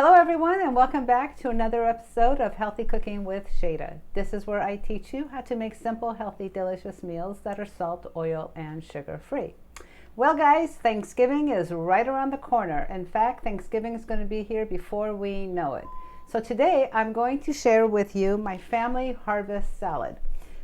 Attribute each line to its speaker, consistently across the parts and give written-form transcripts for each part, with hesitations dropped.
Speaker 1: Hello everyone, and welcome back to another episode of Healthy Cooking with Shayda. This is where I teach you how to make simple, healthy, delicious meals that are salt, oil, and sugar free. Well guys, Thanksgiving is right around the corner. In fact, Thanksgiving is going to be here before we know it. So today I'm going to share with you my family harvest salad.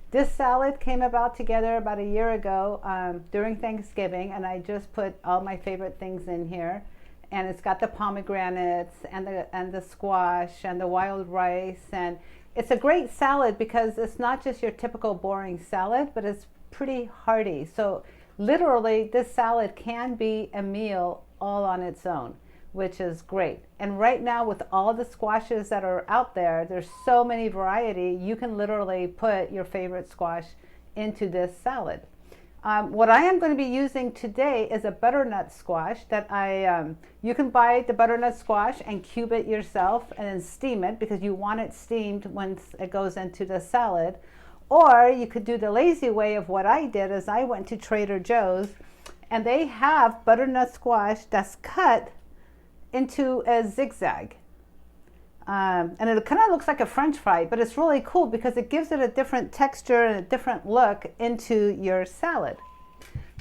Speaker 1: This salad came about together about a year ago during Thanksgiving, and I just put all my favorite things in here. And it's got the pomegranates and the squash and the wild rice, and it's a great salad because it's not just your typical boring salad, but it's pretty hearty. So literally this salad can be a meal all on its own, which is great. And right now with all the squashes that are out there, there's so many variety, you can literally put your favorite squash into this salad. What I am going to be using today is a butternut squash that you can buy the butternut squash and cube it yourself and then steam it because you want it steamed once it goes into the salad. Or you could do the lazy way of what I did is I went to Trader Joe's and they have butternut squash that's cut into a zigzag. And it kind of looks like a French fry, but it's really cool because it gives it a different texture and a different look into your salad.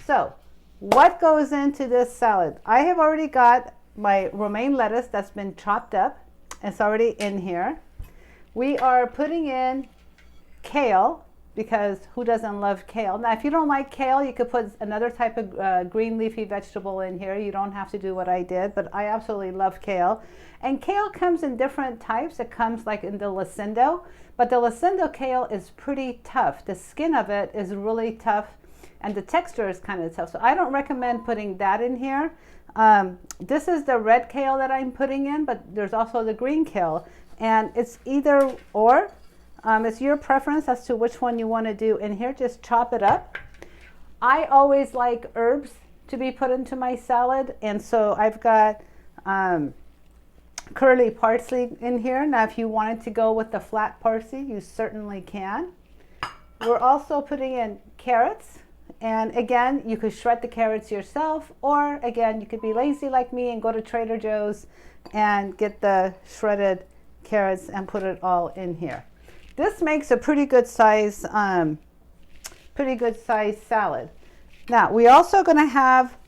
Speaker 1: So what goes into this salad? I have already got my romaine lettuce that's been chopped up. It's already in here. We are putting in kale because who doesn't love kale? Now if you don't like kale, you could put another type of green leafy vegetable in here. You don't have to do what I did, but I absolutely love kale. And kale comes in different types. It comes like in the Lucindo, but the Lucindo kale is pretty tough. The skin of it is really tough and the texture is kind of tough. So I don't recommend putting that in here. This is the red kale that I'm putting in, but there's also the green kale, and it's either or. It's your preference as to which one you want to do in here. Just chop it up. I always like herbs to be put into my salad, and so I've got curly parsley in here. Now if you wanted to go with the flat parsley, you certainly can. We're also putting in carrots, and again you could shred the carrots yourself, or again you could be lazy like me and go to Trader Joe's and get the shredded carrots and put it all in here. This makes a pretty good size salad. Now we're also going to have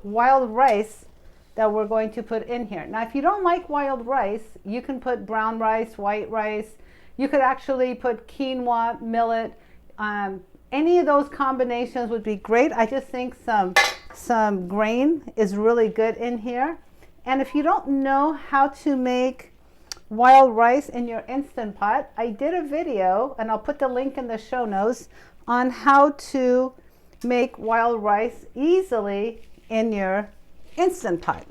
Speaker 1: wild rice that we're going to put in here. Now if you don't like wild rice, you can put brown rice, white rice. You could actually put quinoa, millet. Any of those combinations would be great. I just think some grain is really good in here. And if you don't know how to make wild rice in your Instant Pot, I did a video, and I'll put the link in the show notes, on how to make wild rice easily in your Instant Pot.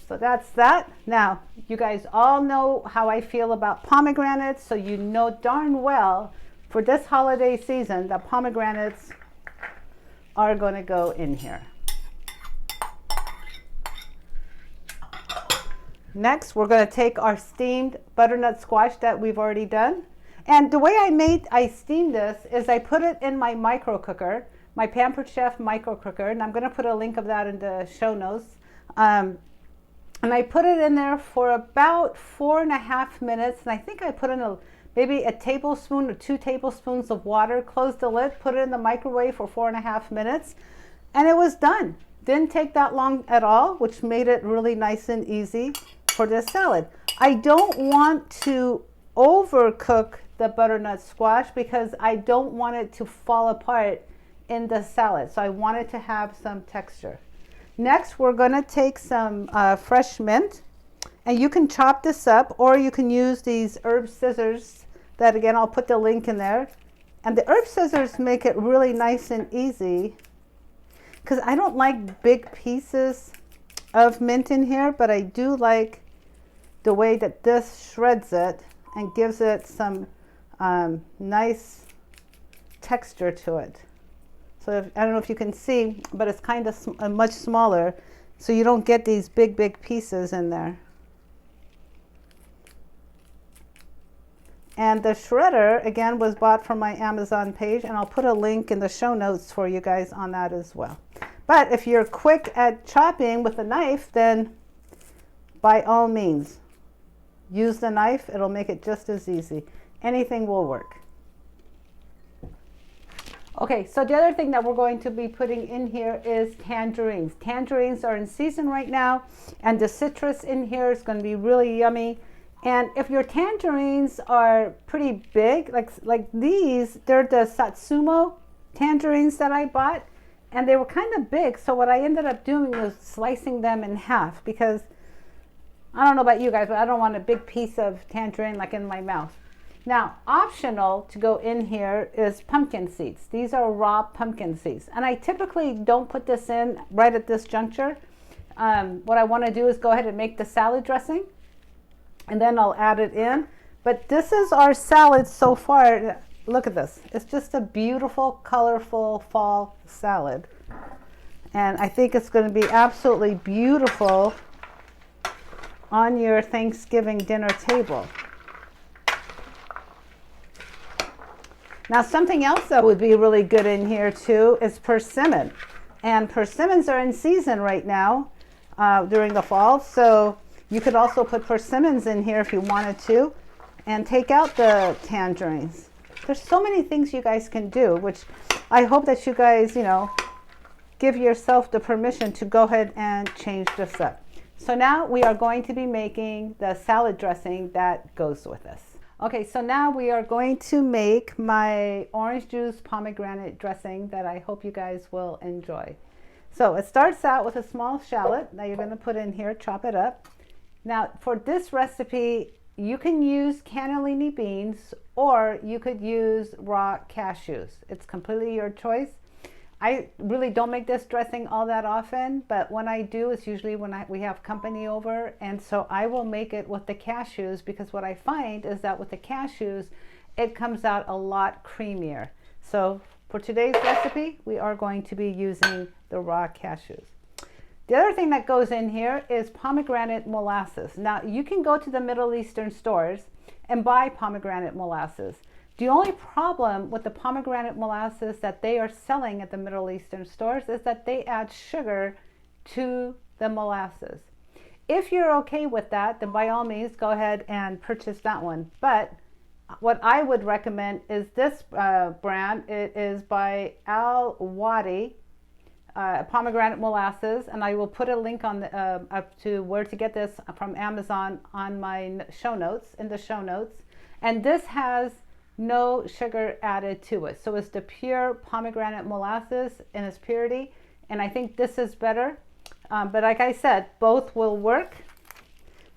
Speaker 1: So that's that. Now, you guys all know how I feel about pomegranates, so you know darn well for this holiday season that pomegranates are going to go in here. Next, we're going to take our steamed butternut squash that we've already done. And the way I steamed this is I put it in my micro cooker, my Pampered Chef micro cooker, and I'm going to put a link of that in the show notes. And I put it in there for about 4.5 minutes, and I think I put in maybe a tablespoon or 2 tablespoons of water, closed the lid, put it in the microwave for 4.5 minutes, and it was done. Didn't take that long at all, which made it really nice and easy for this salad. I don't want to overcook the butternut squash because I don't want it to fall apart in the salad. So I want it to have some texture. Next, we're going to take some fresh mint, and you can chop this up, or you can use these herb scissors that, again, I'll put the link in there. And the herb scissors make it really nice and easy because I don't like big pieces of mint in here, but I do like the way that this shreds it and gives it some nice texture to it. So I don't know if you can see, but it's kind of much smaller, so you don't get these big pieces in there. And the shredder, again, was bought from my Amazon page, and I'll put a link in the show notes for you guys on that as well. But if you're quick at chopping with a knife, then by all means, use the knife. It'll make it just as easy. Anything will work. Okay, so the other thing that we're going to be putting in here is tangerines. Tangerines are in season right now, and the citrus in here is going to be really yummy. And if your tangerines are pretty big, like these, they're the Satsumo tangerines that I bought, and they were kind of big. So what I ended up doing was slicing them in half, because I don't know about you guys, but I don't want a big piece of tangerine like in my mouth. Now, optional to go in here is pumpkin seeds. These are raw pumpkin seeds. And I typically don't put this in right at this juncture. What I want to do is go ahead and make the salad dressing, and then I'll add it in. But this is our salad so far. Look at this. It's just a beautiful, colorful fall salad. And I think it's going to be absolutely beautiful on your Thanksgiving dinner table. Now, something else that would be really good in here too is persimmon. And persimmons are in season right now during the fall. So you could also put persimmons in here if you wanted to, and take out the tangerines. There's so many things you guys can do, which I hope that you guys, you know, give yourself the permission to go ahead and change this up. So now we are going to be making the salad dressing that goes with this. Okay, so now we are going to make my orange juice pomegranate dressing that I hope you guys will enjoy. So it starts out with a small shallot that you're going to put in here, chop it up. Now for this recipe, you can use cannellini beans, or you could use raw cashews. It's completely your choice. I really don't make this dressing all that often, but when I do, it's usually when we have company over, and so I will make it with the cashews, because what I find is that with the cashews, it comes out a lot creamier. So for today's recipe, we are going to be using the raw cashews. The other thing that goes in here is pomegranate molasses. Now, you can go to the Middle Eastern stores and buy pomegranate molasses. The only problem with the pomegranate molasses that they are selling at the Middle Eastern stores is that they add sugar to the molasses. If you're okay with that, then by all means go ahead and purchase that one. But what I would recommend is this brand. It is by Al Wadi pomegranate molasses, and I will put a link on the, up to where to get this from Amazon on my show notes, in the show notes. And this has no sugar added to it. So it's the pure pomegranate molasses in its purity, and I think this is better. But like I said, both will work.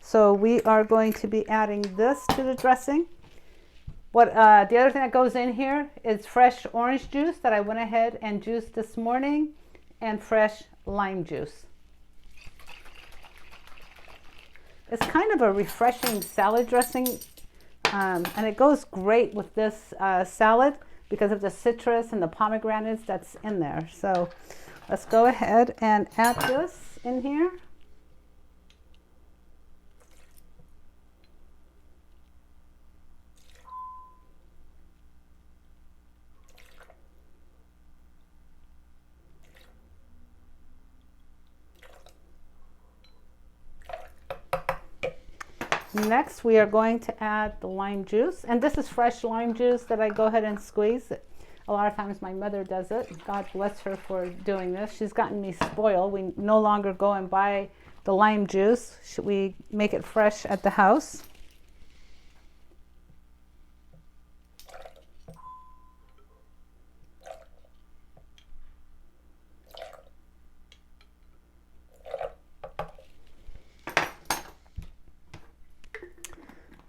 Speaker 1: So we are going to be adding this to the dressing. The other thing that goes in here is fresh orange juice that I went ahead and juiced this morning, and fresh lime juice. It's kind of a refreshing salad dressing. And it goes great with this salad because of the citrus and the pomegranates that's in there. So let's go ahead and add this in here. Next, we are going to add the lime juice, and this is fresh lime juice that I go ahead and squeeze. A lot of times my mother does it. God bless her for doing this. She's gotten me spoiled. We no longer go and buy the lime juice. We make it fresh at the house.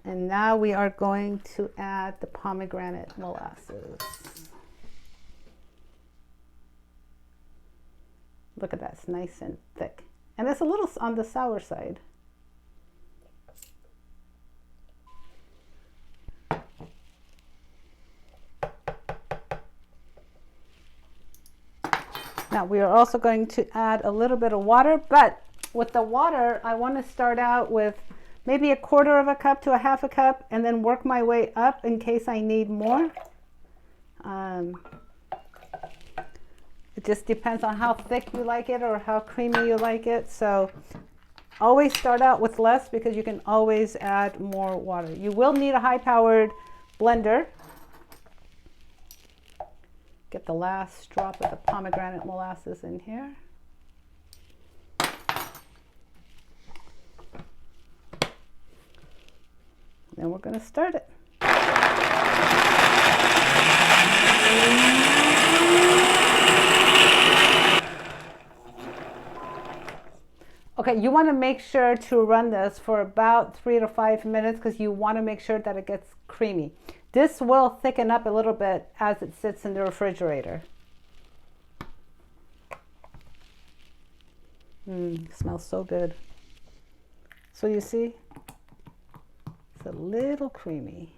Speaker 1: And now we are going to add the pomegranate molasses. Look at that, it's nice and thick. And it's a little on the sour side. Now we are also going to add a little bit of water, but with the water, I want to start out with maybe 1/4 of a cup to 1/2 a cup, and then work my way up in case I need more. It just depends on how thick you like it or how creamy you like it. So Always start out with less because you can always add more water. You will need a high-powered blender. Get the last drop of the pomegranate molasses in here. Then we're going to start it. Okay, you want to make sure to run this for about 3 to 5 minutes because you want to make sure that it gets creamy. This will thicken up a little bit as it sits in the refrigerator. Smells so good. So you see, it's a little creamy.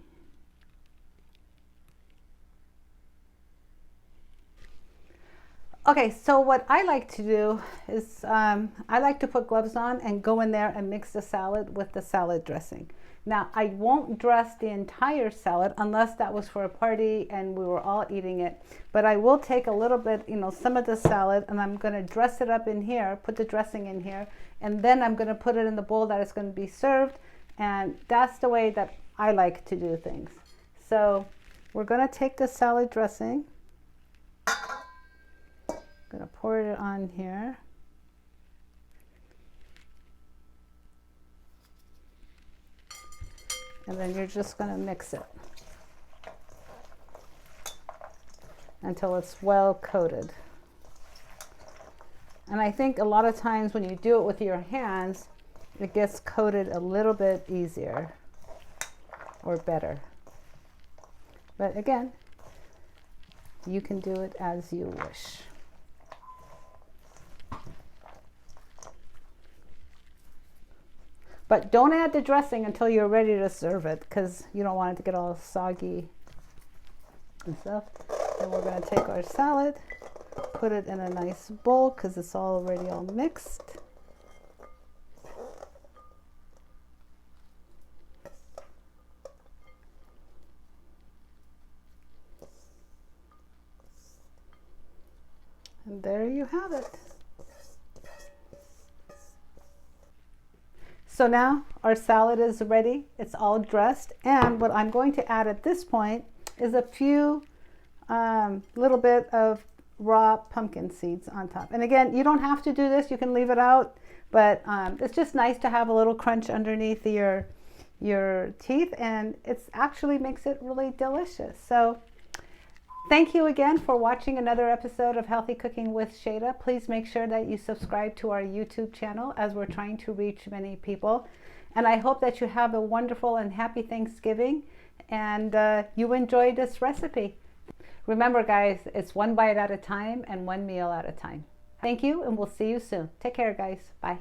Speaker 1: Okay, so what I like to do is I like to put gloves on and go in there and mix the salad with the salad dressing. Now, I won't dress the entire salad unless that was for a party and we were all eating it. But I will take a little bit, some of the salad, and I'm going to dress it up in here, put the dressing in here, and then I'm going to put it in the bowl that it's going to be served. And that's the way that I like to do things. So we're going to take the salad dressing. I'm going to pour it on here. And then you're just going to mix it until it's well coated. And I think a lot of times when you do it with your hands, it gets coated a little bit easier or better. But again, you can do it as you wish. But don't add the dressing until you're ready to serve it because you don't want it to get all soggy and stuff. Then we're going to take our salad, put it in a nice bowl because it's already all mixed. And there you have it. So now our salad is ready. It's all dressed. And what I'm going to add at this point is a few little bit of raw pumpkin seeds on top. And again, you don't have to do this. You can leave it out. But it's just nice to have a little crunch underneath your teeth. And it actually makes it really delicious. So thank you again for watching another episode of Healthy Cooking with Shayda. Please make sure that you subscribe to our YouTube channel as we're trying to reach many people. And I hope that you have a wonderful and happy Thanksgiving and you enjoy this recipe. Remember guys, it's one bite at a time and one meal at a time. Thank you and we'll see you soon. Take care guys. Bye.